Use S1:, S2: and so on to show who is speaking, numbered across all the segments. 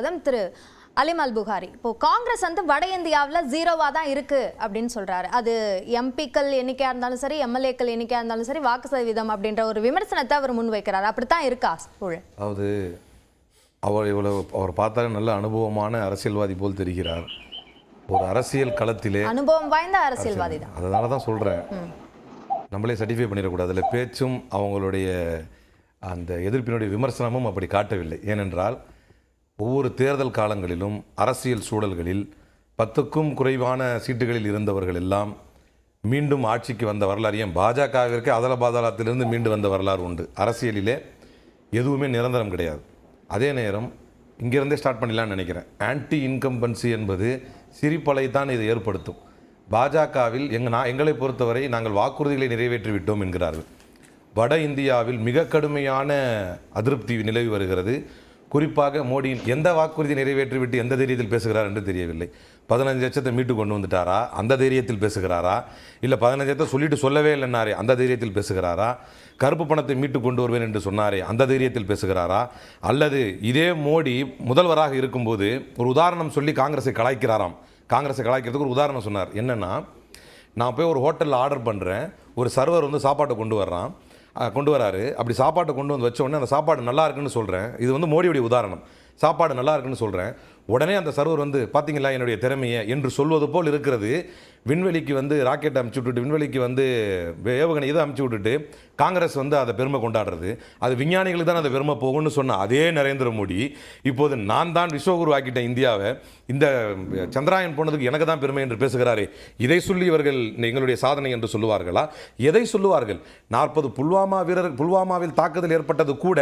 S1: திரு அலிம் அல் புகாரி, இப்போ காங்கிரஸ் வந்து வட இந்தியாவில் ஜீரோவா தான் இருக்கு அப்படின்னு சொல்றாரு. அது எம்பிக்கள் எண்ணிக்கையா இருந்தாலும் சரி, எம்எல்ஏக்கள் எண்ணிக்கையா இருந்தாலும் சரி, வாக்கு சதவீதம் அப்படின்ற ஒரு விமர்சனத்தை அவர் முன்வைக்கிறார். அப்படித்தான் இருக்கா சூழல்?
S2: அதாவது அவர் பார்த்தாலே நல்ல அனுபவமான அரசியல்வாதி போல் தெரிகிறார். ஒரு அரசியல் களத்திலே
S1: அனுபவம் வாய்ந்த அரசியல்வாதி தான்.
S2: அதனால தான் சொல்றேன், நம்மளே சர்டிஃபை பண்ணிடக்கூடாது. அதில் பேச்சும் அவங்களுடைய அந்த எதிர்ப்பினுடைய விமர்சனமும் அப்படி காட்டவில்லை. ஏனென்றால் ஒவ்வொரு தேர்தல் காலங்களிலும் அரசியல் சூழல்களில் 10க்கும் குறைவான சீட்டுகளில் இருந்தவர்கள் எல்லாம் மீண்டும் ஆட்சிக்கு வந்த வரலாறு, ஏன் பாஜகவிற்கு அதல பாதாளத்திலிருந்து மீண்டு வந்த வரலாறு உண்டு. அரசியலிலே எதுவுமே நிரந்தரம் கிடையாது. அதே நேரம் இங்கிருந்தே ஸ்டார்ட் பண்ணலான்னு நினைக்கிறேன். ஆன்டி இன்கம்பன்சி என்பது சிரிப்பலை தான் இதை ஏற்படுத்தும். பாஜகவில் எங்களை பொறுத்தவரை நாங்கள் வாக்குறுதிகளை நிறைவேற்றிவிட்டோம் என்கிறார்கள். வட இந்தியாவில் மிக கடுமையான அதிருப்தி நிலவி வருகிறது. குறிப்பாக மோடியின் எந்த வாக்குறுதி நிறைவேற்றிவிட்டு எந்த தைரியத்தில் பேசுகிறார் என்று தெரியவில்லை. 15 லட்சத்தை மீட்டு கொண்டு வந்துட்டாரா அந்த தைரியத்தில் பேசுகிறாரா, இல்லை 15 லட்சத்தை சொல்லிட்டு சொல்லவே இல்லைன்னாரே அந்த தைரியத்தில் பேசுகிறாரா, கருப்பு பணத்தை மீட்டு கொண்டு வருவேன் என்று சொன்னாரே அந்த தைரியத்தில் பேசுகிறாரா, அல்லது இதே மோடி முதல்வராக இருக்கும்போது ஒரு உதாரணம் சொல்லி காங்கிரஸை கலாய்க்கிறாராம். காங்கிரஸை கலாய்க்கிறதுக்கு ஒரு உதாரணம் சொன்னார். என்னென்னா, நான் போய் ஒரு ஹோட்டலில் ஆர்டர் பண்ணுறேன், ஒரு சர்வர் வந்து சாப்பாட்டை கொண்டு வராரு. அப்படி சாப்பாட்டை கொண்டு வந்து வச்ச உடனே அந்த சாப்பாடு நல்லா இருக்குன்னு சொல்கிறேன். இது வந்து மோடியுடைய உதாரணம். சாப்பாடு நல்லா இருக்குன்னு சொல்கிறேன். உடனே அந்த சர்வர் வந்து பார்த்தீங்களா என்னுடைய திறமையை என்று சொல்வது போல் இருக்கிறது. விண்வெளிக்கு வந்து ராக்கெட் அமுச்சு விட்டுட்டு, விண்வெளிக்கு வந்து ஏவுகணை இதை அமுச்சு விட்டுட்டு காங்கிரஸ் வந்து அதை பெருமை கொண்டாடுறது, அது விஞ்ஞானிகளுக்கு தான் அதை பெருமை போகும்னு சொன்ன அதே நரேந்திர மோடி இப்போது நான் தான் விஸ்வகுரு ஆக்கிட்டேன் இந்தியாவை, இந்த சந்திராயன் போனதுக்கு எனக்கு தான் பெருமை என்று பேசுகிறாரே. இதை சொல்லி இவர்கள் எங்களுடைய சாதனை என்று சொல்லுவார்களா? எதை சொல்லுவார்கள்? 40 புல்வாமாவில் தாக்குதல் ஏற்பட்டது கூட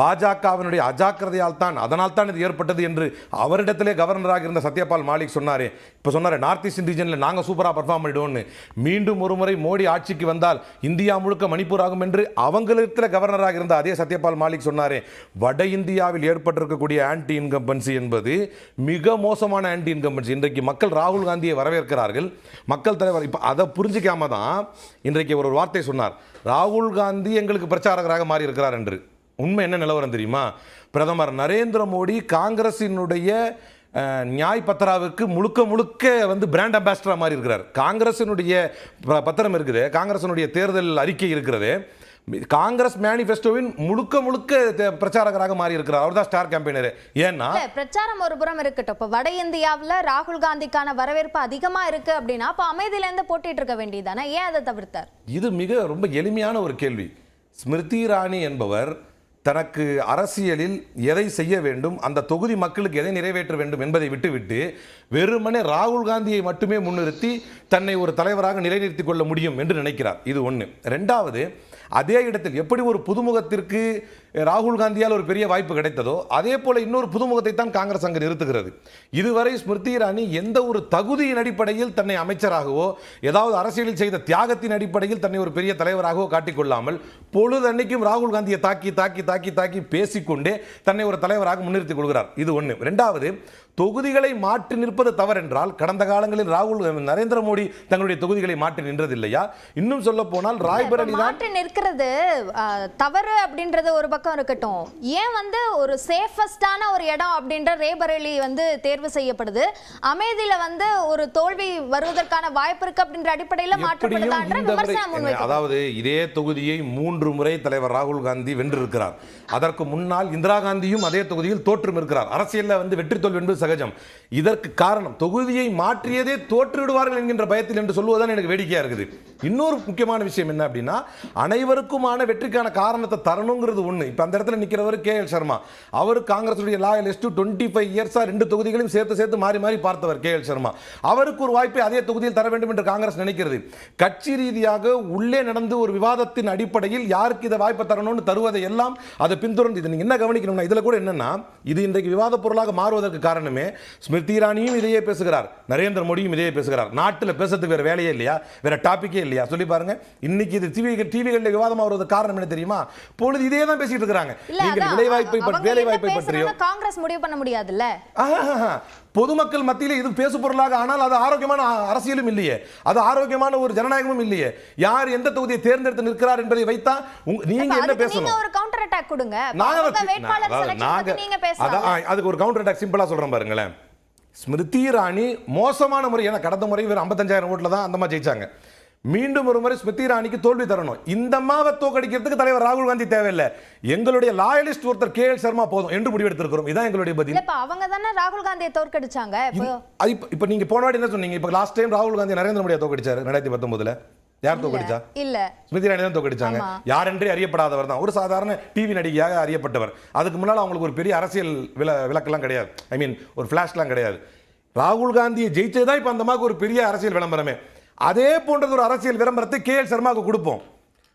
S2: பாஜகவினுடைய அஜாக்கிரதையால் தான், அதனால் தான் இது ஏற்பட்டது என்று அவரிடத்திலே கவர்னராக இருந்த சத்யபால் மாலிக் சொன்னாரே. இப்போ சொன்னார் நார்த் ஈஸ்ட் ரீஜனில் நாங்கள் சூப்பராக பர்ஃபார்ம் பண்ணிடுவோம்னு. மீண்டும் ஒரு முறை மோடி ஆட்சிக்கு வந்தால் இந்தியா முழுக்க மணிப்பூர் ஆகும் என்று அவங்களிடத்தில் கவர்னராக இருந்த அதே சத்யபால் மாலிக் சொன்னாரே. வட இந்தியாவில் ஏற்பட்டிருக்கக்கூடிய ஆன்டி இன்கம்பன்சி என்பது மிக மோசமான ஆன்டி இன்கம்பன்சி. இன்றைக்கு மக்கள் ராகுல் காந்தியை வரவேற்கிறார்கள். மக்கள் தலைவர் இப்போ அதை புரிஞ்சிக்காம தான் இன்றைக்கு ஒரு வார்த்தை சொன்னார், ராகுல் காந்தி எங்களுக்கு பிரச்சாரகராக மாறி இருக்கிறார் என்று. உண்மை என்ன நிலவரம் தெரியுமா? பிரதமர் நரேந்திர மோடி காங்கிரசினுடைய நியாய் பத்ராவிற்கு முழுக்க வந்து பிராண்ட் அம்பாசிடரா மாதிரி இருக்கிறார். காங்கிரசினுடைய பத்திரம் இருக்குது, காங்கிரசினுடைய தேர்தல் அறிக்கை இருக்கிறது, காங்கிரஸ் மேனிஃபெஸ்டோவின் முழுக்க பிரச்சாரகராக மாறி இருக்கிறார். அவர் தான் ஸ்டார் கேம்பெயினர். ஏன்னா
S1: பிரச்சாரம் ஒரு புறம் இருக்கட்டும், இப்போ வட இந்தியாவில் ராகுல் காந்திக்கான வரவேற்பு அதிகமா இருக்கு அப்படின்னா அப்போ அமைதியில இருந்து போட்டிட்டு இருக்க வேண்டியதானே, ஏன் அதை தவிர்த்தார்? இது
S2: ரொம்ப எளிமையான ஒரு கேள்வி. ஸ்மிருதி இரானி என்பவர் தனக்கு அரசியலில் எதை செய்ய வேண்டும், அந்த தொகுதி மக்களுக்கு எதை நிறைவேற்ற வேண்டும் என்பதை விட்டுவிட்டு வெறுமனே ராகுல் காந்தியை மட்டுமே முன்னிறுத்தி தன்னை ஒரு தலைவராக நிலைநிறுத்திக் கொள்ள முடியும் என்று நினைக்கிறார். இது ஒன்று. ரெண்டாவது, அதே இடத்தில் எப்படி ஒரு புதுமுகத்திற்கு ராகுல் காந்தியால் ஒரு பெரிய வாய்ப்பு கிடைத்ததோ அதே போல இன்னொரு புதுமுகத்தை தான் காங்கிரஸ் அங்கு நிறுத்துகிறது. இதுவரை ஸ்மிருதி இரானி எந்த ஒரு தகுதியின் அடிப்படையில் தன்னை அமைச்சராகவோ ஏதாவது அரசியலில் செய்த தியாகத்தின் அடிப்படையில் தன்னை ஒரு பெரிய தலைவராகவோ காட்டிக்கொள்ளாமல் பொழுதன்னைக்கும் ராகுல் காந்தியை தாக்கி பேசிக்கொண்டே தன்னை ஒரு தலைவராக முன்னிறுத்திக் கொள்கிறார். இது ஒன்று. ரெண்டாவது, தொகுதிகளை மாற்றி நிற்பது தவறென்றால் கடந்த காலங்களில் நரேந்திர மோடி தங்களுடைய தொகுதிகளை மாற்றி நின்றது இல்லையா? இன்னும் சொல்ல போனால் ராய்பரேலி தான்
S1: மாற்றி நிற்கிறது தவறு அப்படின்றது ஒரு பக்கம் இருக்கட்டும். ஏன் வந்து ஒரு சேஃபஸ்டான ஒரு இடம் அப்படின்ற ரேபரேலி வந்து தேர்வு செய்யப்படுது, அமைதியில வந்து ஒரு தோல்வி வருவதற்கான வாய்ப்பு இருக்கு அப்படின்ற அடிப்படையில் மாற்றப்படுதான்ற விமர்சனம் முன்வைக்கிறது.
S2: அதாவது இதே தொகுதியை 3 முறை தலைவர் ராகுல் காந்தி வென்றிருக்கிறார். அதற்கு முன்னால் இந்திரா காந்தியும் அதே தொகுதியில் தோற்றும் இருக்கிறார். அரசியலில் வந்து வெற்றி தோல்வி என்பது சகஜம். இதற்கு காரணம் தொகுதியை மாற்றியதே தோற்று விடுவார்கள் என்கின்ற பயத்தில் என்று சொல்வதுதான் எனக்கு வேடிக்கையா இருக்குது. இன்னொரு முக்கியமான விஷயம் என்ன அப்படின்னா, அனைவருக்குமான வெற்றிக்கான காரணத்தை தரணுங்கிறது ஒண்ணு. இப்ப அந்த இடத்துல நிக்கிறவர் KL சர்மா. அவர் காங்கிரசுடைய லாயலிஸ்ட், 25 இயர்ஸா 2 தொகுதிகளையும் சேர்த்து மாறி பார்த்தவர் KL சர்மா. அவருக்கு ஒரு வாய்ப்பை அதே தொகுதியில் தர வேண்டும் என்று காங்கிரஸ் நினைக்கிறது. கட்சி ரீதியாக உள்ளே நடந்து ஒரு விவாதத்தின் அடிப்படையில் யாருக்கு இதை வாய்ப்பை தரணும்னு தருவதை எல்லாம் அதை பின்தொடர்ந்து இது நீங்க என்ன கவனிக்கணும்னா, இதுல கூட என்னன்னா, இது இன்றைக்கு விவாத பொருளாக மாறுவதற்கு காரணமே ஸ்மிருதி இரானியும் இதையே பேசுகிறார், நரேந்திர மோடியும் இதையே பேசுகிறார். நாட்டில் பேசுறதுக்கு வேற வேலையே இல்லையா, வேற டாபிக்கே இல்லையா? சொல்லி பாருங்க. இன்னைக்கு இது டிவிகளில் விவாதமாக வருவதற்கு காரணம் என்ன தெரியுமா? பொழுது இதே தான் பேசிட்டு பேசிட்டு இருக்காங்க.
S1: இல்ல,
S2: நீங்கள்
S1: அதான்,
S2: வேலை வாய்ப்பை
S1: அவங்க
S2: பற்றியோ
S1: பேசுறதுன்னு காங்கிரஸ் முடிவு பண்ண முடியாதுல்ல.
S2: பொதுமக்கள் மத்தியில் இது பேசு பொருளாக, ஆனால் அது ஆரோக்கியமான அரசியலும் இல்லையே, அது ஆரோக்கியமான ஒரு ஜனநாயகமும் இல்லையே. யார் எந்த தொகுதியை தேர்ந்தெடுத்து நிற்கிறார் என்பதை வைத்தா நீங்க என்ன பேசணும்?
S1: நீங்க ஒரு கவுண்டர் அட்டாக் கொடுங்க.
S2: அதுக்கு ஒரு கவுண்டர் அட்டாக் சிம்பிளா சொல்றேன் பாருங்களேன். ஸ்மிருதி இரானி மோசமான முறை, ஏன்னா கடந்த முறை வெறும் 55,000 ஓட்டுல தான் அந்த மாதிரி ஜெயிச்சாங்க. மீண்டும் ஒரு முறை ஸ்மிருதி இரானிக்கு தோல்வி தரணும். இந்த அம்மாவை தோக்கடிக்கிறதுக்கு தலைவர் ராகுல் காந்தி தேவையில்லை, எங்களுடைய லாயலிஸ்ட் ஒருத்தர் KL சர்மா போதும் என்று முடிவெடுத்திருக்கிறோம். இதான் எங்களுடைய பதில்.
S1: இல்ல, அவங்க தானே ராகுல் காந்தியை தோற்கடிச்சாங்க.
S2: இப்ப நீங்க போன வாட்டி என்ன சொன்னீங்க? இப்ப லாஸ்ட் டைம் ராகுல் காந்தி நரேந்திர மோடியை தோக்கடிச்சாரு 2019. யார் தோக்கடிச்சா? இல்ல, ஸ்மிருதி இரானி தான் தோக்கடிச்சாங்க. யாரென்றே அறியப்படாதவர் தான், ஒரு சாதாரண டிவி நடிகையாக அறியப்பட்டவர். அதுக்கு முன்னால அவங்களுக்கு ஒரு பெரிய அரசியல் விளக்கெல்லாம் கிடையாது, ஐ மீன் ஒரு ஃபிளாஷ்லாம் கிடையாது. ராகுல் காந்தியை ஜெயிச்சதுதான் இப்ப அந்த மாதிரி ஒரு பெரிய அரசியல் விளம்பரமே. அதே போன்றது ஒரு அரசியல் விளம்பரத்தை KL சர்மாவுக்கு கொடுப்போம்.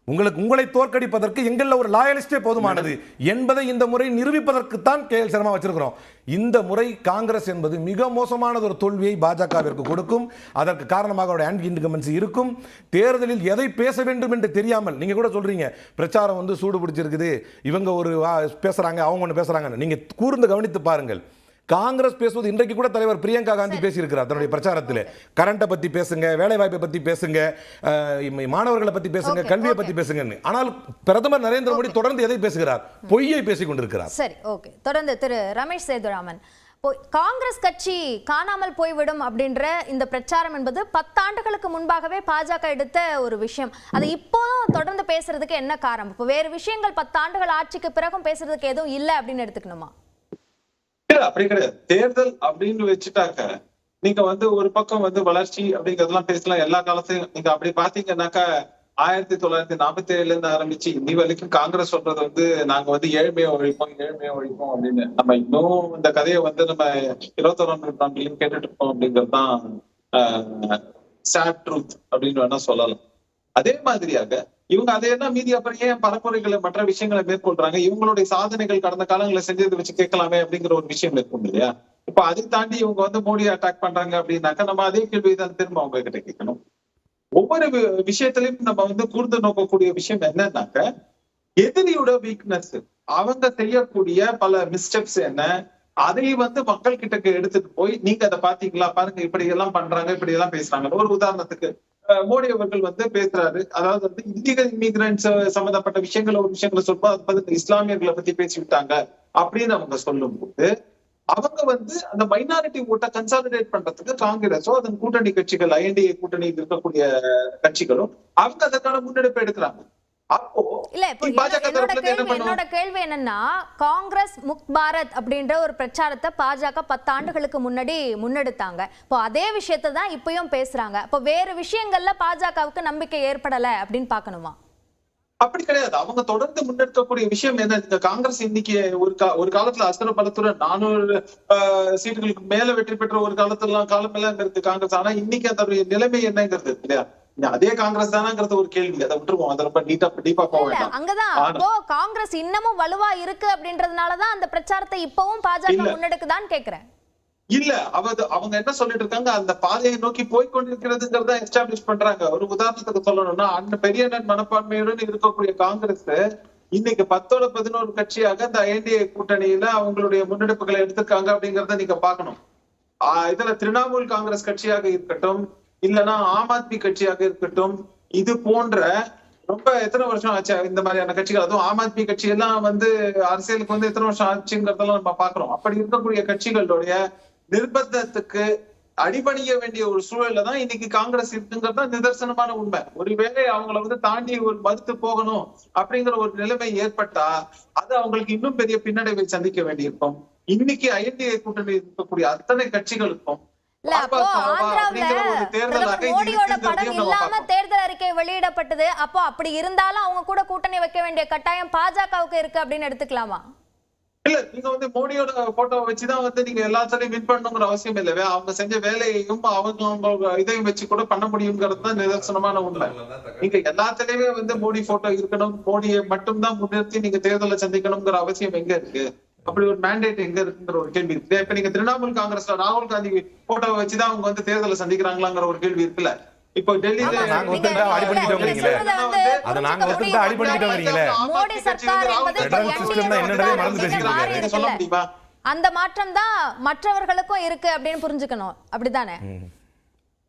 S2: உங்களை தோற்கடிப்பதற்கு எங்களில் ஒரு லாயலிஸ்டே போதுமானது என்பதை இந்த முறை நிரூபிப்பதற்குத்தான் KL சர்மா வச்சிருக்கிறோம். இந்த முறை காங்கிரஸ் என்பது மிக மோசமானது ஒரு தோல்வியை பாஜகவிற்கு கொடுக்கும். அதற்கு காரணமாக அவருடைய ஆன்டி இன்கம்பன்சி இருக்கும். தேர்தலில் எதை பேச வேண்டும் என்று தெரியாமல், நீங்க கூட சொல்றீங்க பிரச்சாரம் வந்து சூடு பிடிச்சிருக்குது, இவங்க ஒரு பேசுறாங்க, அவங்க ஒன்று பேசுறாங்க. நீங்க கூர்ந்து கவனித்து பாருங்கள். காங்கிரஸ் பேசுவது இன்றைக்கு கூட தலைவர் பிரியங்கா காந்தி பேசியிருக்கிறார் தன்னுடைய பிரச்சாரத்தில். கரண்ட்டை பத்தி பேசுங்க, வேலை வாய்ப்பை பத்தி பேசுங்க, மாணவர்களை பத்தி பேசுங்க, கல்வியை பத்தி பேசுங்கன்னு. ஆனால் பிரதமர் நரேந்திர மோடி தொடர்ந்து எதை பேசுகிறார்? பொய்யை பேசிக் கொண்டிருக்கிறார்.
S1: சரி, ஓகே. தொடர்ந்து திரு ரமேஷ் சேதுராமன், காங்கிரஸ் கட்சி காணாமல் போய்விடும் அப்படின்ற இந்த பிரச்சாரம் என்பது 10 ஆண்டுகளுக்கு முன்பாகவே பாஜக எடுத்த ஒரு விஷயம். அது இப்போதும் தொடர்ந்து பேசுறதுக்கு என்ன காரணம்? இப்போ வேறு விஷயங்கள் 10 ஆண்டுகள் ஆட்சிக்கு பிறகும் பேசுறதுக்கு எதுவும் இல்லை அப்படின்னு எடுத்துக்கணுமா?
S3: அப்படி கிடையாது. தேர்தல் அப்படின்னு வச்சுட்டாக்க நீங்க வந்து ஒரு பக்கம் வந்து வளர்ச்சி அப்படிங்கறதெல்லாம் பேசலாம் எல்லா காலத்தையும். நீங்க அப்படி பாத்தீங்கன்னாக்கா 1947 இருந்து ஆரம்பிச்சு இன்னி வரைக்கும் காங்கிரஸ் சொல்றது வந்து நாங்க வந்து ஏழ்மையை ஒழிப்போம் அப்படின்னு. நம்ம இன்னும் இந்த கதையை வந்து நம்ம 21ஆம் நூற்றாண்டுலயும் கேட்டுட்டு இருக்கோம் அப்படிங்கறதுதான் சேட் ட்ரூத் அப்படின்னு வேணா சொல்லலாம். அதே மாதிரியாக இவங்க அதையெல்லாம் மீதி அப்புறம் ஏன் பரப்புரைகளை மற்ற விஷயங்களை மேற்கொள்றாங்க? இவங்களுடைய சாதனைகள் கடந்த காலங்களை செஞ்சதை வச்சு கேட்கலாமே அப்படிங்கிற ஒரு விஷயம் இருக்கும் இல்லையா? இப்ப அதை தாண்டி இவங்க வந்து மோடியை அட்டாக் பண்றாங்க அப்படின்னாக்கா நம்ம அதே கேள்விதான் திரும்ப அவங்க கிட்ட கேட்கணும். ஒவ்வொரு விஷயத்திலையும் நம்ம வந்து கூர்ந்து நோக்கக்கூடிய விஷயம் என்னன்னாக்க எதிரியோட வீக்னஸ், அவங்க செய்யக்கூடிய பல மிஸ்டெப்ஸ் என்ன, அதை வந்து மக்கள் கிட்ட எடுத்துட்டு போய் நீங்க அதை பாத்தீங்களா, பாருங்க இப்படி எல்லாம் பண்றாங்க, இப்படி எல்லாம் பேசுறாங்க. ஒரு உதாரணத்துக்கு மோடி அவர்கள் வந்து பேசுறாரு, அதாவது வந்து இல்லீகல் இமிகிரன்ட்ஸ் சம்பந்தப்பட்ட விஷயங்களை சொல்லும்போது இஸ்லாமியர்களை பத்தி பேசிவிட்டாங்க அப்படின்னு அவங்க சொல்லும் போது அவங்க வந்து அந்த மைனாரிட்டி ஓட்டை கன்சாலிடேட் பண்றதுக்கு காங்கிரஸோ அதன் கூட்டணி கட்சிகள், INDA கூட்டணியில் இருக்கக்கூடிய கட்சிகளும் அவங்க அதற்கான முன்னெடுப்பு எடுக்கிறாங்க. அப்போ
S1: இல்ல, என்னோட கேள்வி என்னன்னா, காங்கிரஸ் முக்த் பாரத் அப்படின்ற ஒரு பிரச்சாரத்தை பாஜக 10 ஆண்டுகளுக்கு முன்னாடி முன்னெடுத்தாங்க. இப்போ அதே விஷயத்தை தான் இப்பயும் பேசுறாங்க. இப்போ வேற விஷயங்கள்ல பாஜகவுக்கு நம்பிக்கை ஏற்படல அப்படின்னு பாக்கணுமா?
S3: அப்படி கிடையாது. அவங்க தொடர்ந்து முன்னெடுக்கக்கூடிய விஷயம் என்ன? இந்த காங்கிரஸ் இன்னைக்கு ஒரு காலத்துல அஸ்திர பலத்துடன் 400 சீட்டுகளுக்கு மேல வெற்றி பெற்ற ஒரு காலம் எல்லாம் இருக்கு காங்கிரஸ். ஆனா இன்னைக்கு அதோடைய நிலைமை என்னங்கிறது இல்லையா? அதே காங்கிரஸ் தானங்கிறது ஒரு கேள்வி. அதை விட்டுருவோம், அதை ரொம்ப டீப்பா போக வேண்டாம்.
S1: அங்கதான் காங்கிரஸ் இன்னமும் வலுவா இருக்கு அப்படின்றதுனாலதான் அந்த பிரச்சாரத்தை இப்பவும் பாஜக முன்னெடுக்குதான்னு கேக்குறேன்.
S3: இல்ல, அவங்க என்ன சொல்லிட்டு இருக்காங்க, அந்த பாதையை நோக்கி போய்கொண்டிருக்கிறதுங்கிறத எஸ்டாப்ளிஷ் பண்றாங்க. ஒரு உதாரணத்துக்கு சொல்லணும்னா, அந்த பெரிய மனப்பான்மையுடன் இருக்கக்கூடிய காங்கிரஸ் இன்னைக்கு 10-11 கட்சியாக இந்த INDA கூட்டணியில அவங்களுடைய முன்னெடுப்புகளை எடுத்திருக்காங்க அப்படிங்கறத நீங்க பாக்கணும். இதுல திரிணாமுல் காங்கிரஸ் கட்சியாக இருக்கட்டும், இல்லைன்னா ஆம் ஆத்மி கட்சியாக இருக்கட்டும், இது போன்ற ரொம்ப எத்தனை வருஷம் ஆச்சு இந்த மாதிரியான கட்சிகள், அதுவும் ஆம் ஆத்மி கட்சி எல்லாம் வந்து அரசியலுக்கு வந்து எத்தனை வருஷம் ஆச்சுங்கிறதெல்லாம் நம்ம பாக்குறோம். அப்படி இருக்கக்கூடிய கட்சிகளுடைய நிர்பந்தத்துக்கு அடிபணிய வேண்டிய ஒரு சூழல்ல தான் இன்னைக்கு காங்கிரஸ் இருக்குங்கிறது தான் நிதர்சனமான உண்மை. ஒருவேளை அவங்களை வந்து தாண்டி ஒரு மறுத்து போகணும் அப்படிங்கிற ஒரு நிலைமை ஏற்பட்டா அது அவங்களுக்கு இன்னும் பெரிய பின்னடைவை சந்திக்க வேண்டியிருக்கும். இன்னைக்கு INDA கூட்டணி இருக்கக்கூடிய அத்தனை கட்சிகளுக்கும்
S1: தேர்தல் அறிக்கை வெளியிடப்பட்டது. அப்போ அப்படி இருந்தாலும் அவங்க கூட கூட்டணி வைக்க வேண்டிய கட்டாயம் பாஜகவுக்கு இருக்கு அப்படின்னு எடுத்துக்கலாமா?
S3: இல்ல, நீங்க வந்து மோடியோட போட்டோ வச்சுதான் வந்து நீங்க எல்லாத்தையும் வின் பண்ணணுங்கிற அவசியம் இல்லவே. அவங்க செஞ்ச வேலையையும் அவங்க இதையும் வச்சு கூட பண்ண முடியுங்கிறது தான் நிதர்சனமான உண்மை. நீங்க எல்லாத்திலயுமே வந்து மோடி போட்டோ இருக்கணும், மோடியை மட்டும்தான் முன்னிறுத்தி நீங்க தேர்தலை சந்திக்கணுங்கிற அவசியம் எங்க இருக்கு? அப்படி ஒரு மேண்டேட் எங்க இருக்குங்கிற ஒரு கேள்வி இருக்கு. இப்ப நீங்க திரிணாமுல் காங்கிரஸ்ல ராகுல் காந்தி போட்டோவை வச்சுதான் அவங்க வந்து தேர்தலை சந்திக்கிறாங்களாங்கிற ஒரு கேள்வி இருக்குல்ல. இப்போ டெல்லியில
S1: ஆமா,
S2: நாங்க
S1: நீங்க-
S2: ஒத்துக்கிட்டா அடி பண்ணிட்டோங்கிறீங்களே.
S1: நீங்க சொல்றத வந்து
S2: அதை நாங்க ஒத்துக்கிட்டா அடி பண்ணிட்டோங்கிறீங்களே.
S1: மோடி சர்க்கார் என்பது இப்ப
S2: Federal system னா என்னன்றதே மறந்து பேசிட்டு
S1: மாறி
S2: இருக்காரு.
S3: சொல்ல
S1: இருக்குல்ல.
S3: முடியுமா?
S1: அந்த மாற்றம் தான் மற்றவர்களுக்கும் இருக்கு அப்படின்னு புரிஞ்சுக்கணும் அப்படிதானே?